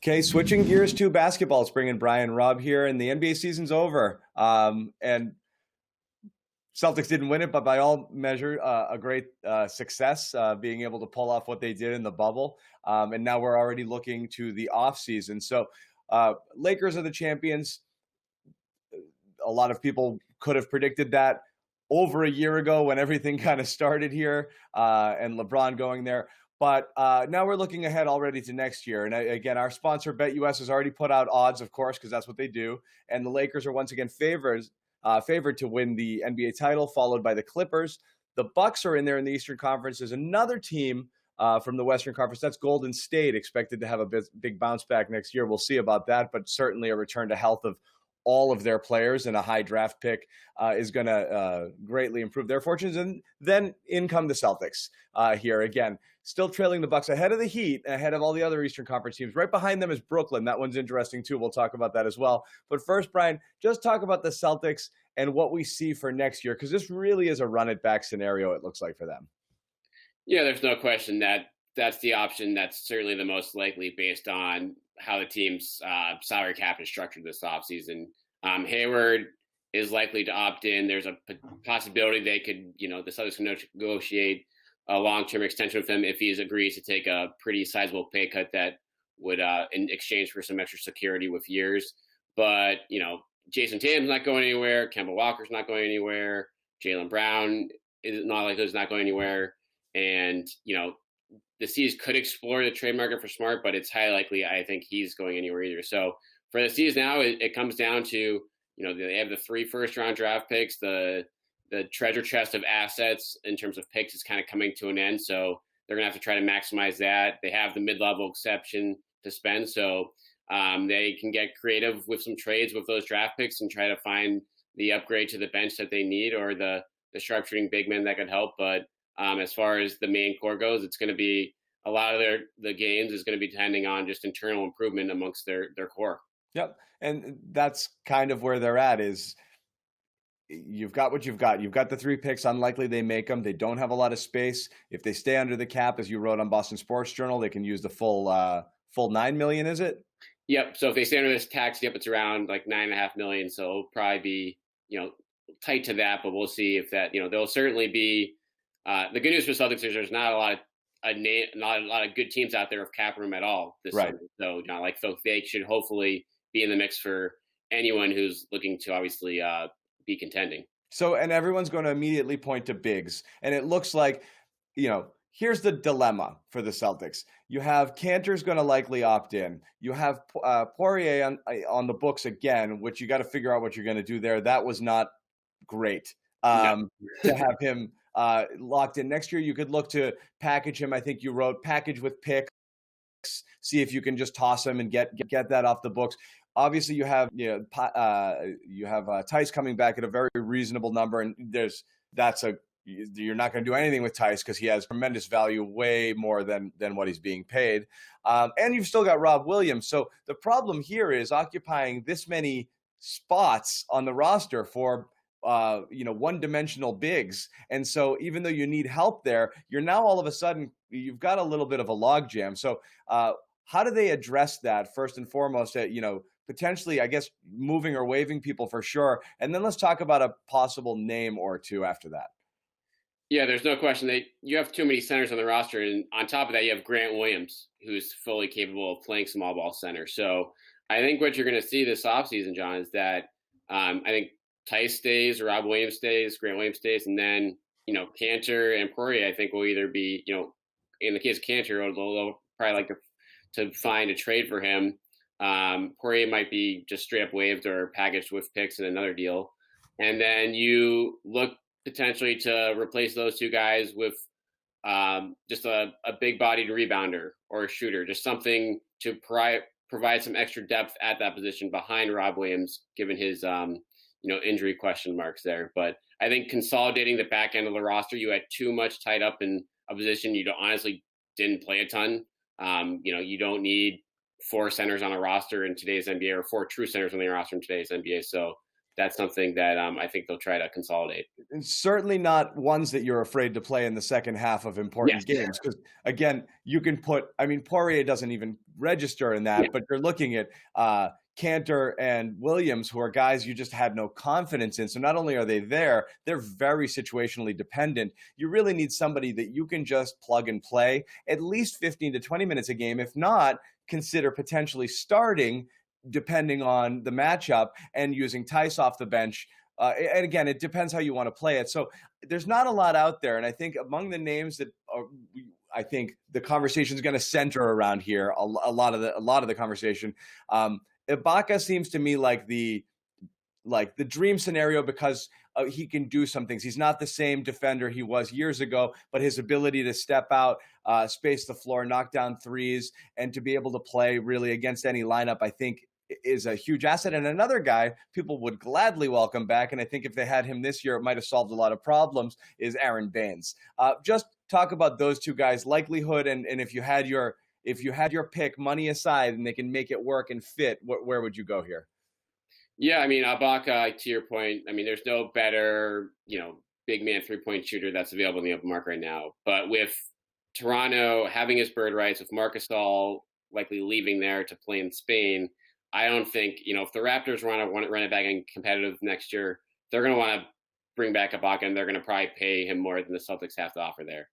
Okay, switching gears to basketball. It's bringing Brian Robb here, and the NBA season's over. And Celtics didn't win it, but by all measure, a great success, being able to pull off what they did in the bubble. And now we're already looking to the off season. So, Lakers are the champions. A lot of people could have predicted that over a year ago when everything kind of started here, and LeBron going there. But now we're looking ahead already to next year. And again, our sponsor BetUS has already put out odds, of course, because that's what they do. And the Lakers are once again favored to win the NBA title, followed by the Clippers. The Bucks are in there in the Eastern Conference. There's another team from the Western Conference. That's Golden State, expected to have a big bounce back next year. We'll see about that, but certainly a return to health of all of their players and a high draft pick is going to greatly improve their fortunes. And then in come the Celtics here again, still trailing the Bucks ahead of the Heat, ahead of all the other Eastern Conference teams. Right behind them is Brooklyn. That one's interesting too. We'll talk about that as well. But first, Brian, just talk about the Celtics and what we see for next year, because this really is a run it back scenario, it looks like, for them. Yeah, there's no question that that's the option that's certainly the most likely based on how the team's salary cap is structured this offseason. Hayward is likely to opt in. There's a possibility they could, the Celtics can negotiate a long-term extension with him if he agrees to take a pretty sizable pay cut that would, in exchange for some extra security with years. But, Jason Tatum's not going anywhere. Kemba Walker's not going anywhere. Jaylen Brown is not likely he's not going anywhere. And, the C's could explore the trade market for Smart, but it's highly likely I think he's going anywhere either. So for the C's now, it comes down to, they have the 3 first-round draft picks. The treasure chest of assets in terms of picks is kind of coming to an end. So they're going to have to try to maximize that. They have the mid-level exception to spend. So they can get creative with some trades with those draft picks and try to find the upgrade to the bench that they need or the sharpshooting big man that could help. But as far as the main core goes, it's going to be a lot of the gains is going to be depending on just internal improvement amongst their core. Yep. And that's kind of where they're at is you've got what you've got. You've got the 3 picks. Unlikely they make them. They don't have a lot of space. If they stay under the cap, as you wrote on Boston Sports Journal, they can use the full $9 million, is it? Yep. So if they stay under this tax, it's around like $9.5 million. So it'll probably be, tight to that, but we'll see if that, there'll certainly be, the good news for Celtics is there's not a lot of good teams out there with cap room at all this right. summer. So they should hopefully be in the mix for anyone who's looking to obviously be contending. So, and everyone's going to immediately point to bigs. And it looks like, here's the dilemma for the Celtics. You have Kanter's going to likely opt in. You have Poirier on the books again, which you got to figure out what you're going to do there. That was not great to have him locked in. Next year, you could look to package him. I think you wrote package with picks, see if you can just toss him and get that off the books. Obviously, you have Tice coming back at a very reasonable number, and you're not going to do anything with Tice because he has tremendous value, way more than what he's being paid. And you've still got Rob Williams. So the problem here is occupying this many spots on the roster for one-dimensional bigs. And so even though you need help there, you're now all of a sudden, you've got a little bit of a logjam. So how do they address that first and foremost? Potentially, I guess, moving or waiving people for sure. And then let's talk about a possible name or two after that. Yeah, there's no question you have too many centers on the roster. And on top of that, you have Grant Williams, who's fully capable of playing small ball center. So I think what you're going to see this offseason, John, is that I think Tice stays, Rob Williams stays, Grant Williams stays, and then, Kanter and Poirier, I think, will either be, in the case of Kanter, they'll probably like to find a trade for him. Poirier might be just straight up waived or packaged with picks in another deal. And then you look potentially to replace those 2 guys with just a big-bodied rebounder or a shooter, just something to provide some extra depth at that position behind Rob Williams, given his injury question marks there. But I think consolidating the back end of the roster, you had too much tied up in a position you honestly didn't play a ton. You don't need 4 centers on a roster in today's NBA or 4 true centers on the roster in today's NBA. So that's something that I think they'll try to consolidate. And certainly not ones that you're afraid to play in the second half of Yes. important games. Because again, you can put, I mean, Poirier doesn't even register in Yeah. that, but you're looking at Cantor and Williams, who are guys you just had no confidence in. So not only are they there, they're very situationally dependent. You really need somebody that you can just plug and play at least 15 to 20 minutes a game. If not, consider potentially starting depending on the matchup and using Tice off the bench. And again, it depends how you want to play it. So there's not a lot out there. And I think among the names that are, I think the conversation is going to center around here, a lot of the conversation. Ibaka seems to me like the dream scenario because he can do some things. He's not the same defender he was years ago, but his ability to step out, space the floor, knock down threes, and to be able to play really against any lineup, I think is a huge asset. And another guy people would gladly welcome back, and I think if they had him this year, it might have solved a lot of problems, is Aaron Baines. Just talk about those two guys' likelihood, and if you had your pick, money aside, and they can make it work and fit, where would you go here? Yeah, I mean, Ibaka, to your point, I mean, there's no better, big man 3-point shooter that's available in the open market right now. But with Toronto having his bird rights, with Marc Gasol likely leaving there to play in Spain, I don't think, if the Raptors want to run it back and competitive next year, they're going to want to bring back Ibaka, and they're going to probably pay him more than the Celtics have to offer there.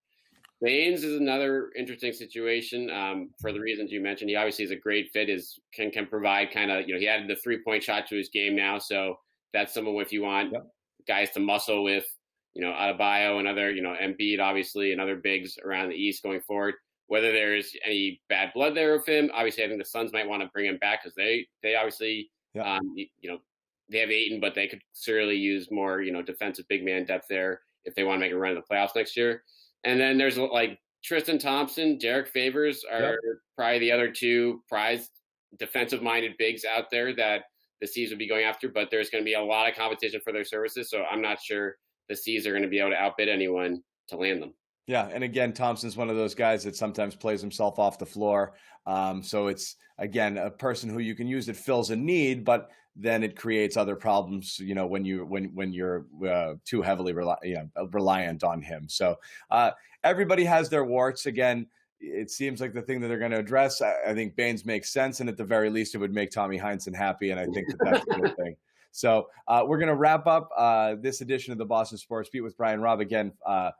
Baines is another interesting situation for the reasons you mentioned. He obviously is a great fit, can provide kind of, he added the 3-point shot to his game now. So that's someone, if you want guys to muscle with, Adebayo and other, Embiid, obviously, and other bigs around the East going forward. Whether there's any bad blood there with him, obviously, I think the Suns might want to bring him back because they obviously, they have Ayton, but they could certainly use more, defensive big man depth there if they want to make a run in the playoffs next year. And then there's like Tristan Thompson, Derek Favors are probably the other two prized defensive-minded bigs out there that the C's would be going after, but there's going to be a lot of competition for their services, so I'm not sure the C's are going to be able to outbid anyone to land them. Yeah, and again, Thompson's one of those guys that sometimes plays himself off the floor. So it's, again, a person who you can use that fills a need, but then it creates other problems, when you're too heavily reliant on him. So everybody has their warts. Again, it seems like the thing that they're going to address. I think Baines makes sense, and at the very least, it would make Tommy Heinsohn happy, and I think that's a good thing. So we're going to wrap up this edition of the Boston Sports Beat with Brian Robb. Again,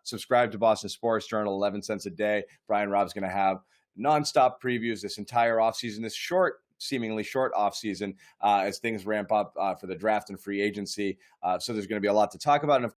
subscribe to Boston Sports Journal, 11 cents a day. Brian Robb's going to have nonstop previews this entire offseason, this seemingly short offseason as things ramp up for the draft and free agency. So there's going to be a lot to talk about. And of